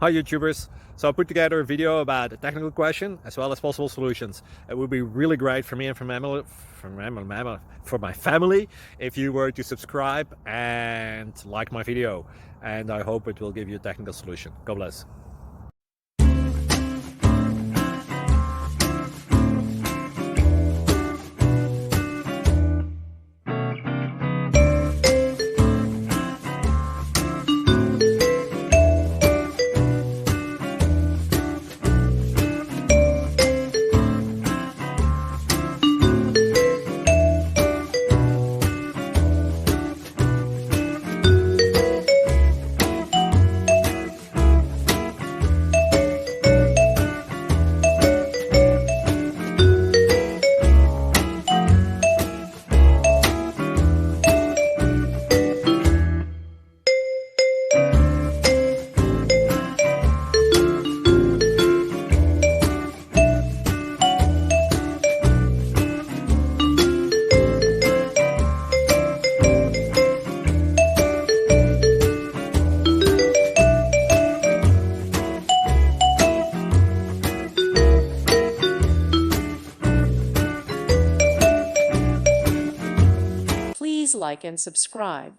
Hi YouTubers! So I put together a video about a technical question as well as possible solutions. It would be really great for me and for my family if you were to subscribe and like my video, and I hope it will give you a technical solution. God bless. Please like and subscribe.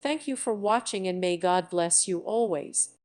Thank you for watching and may God bless you always.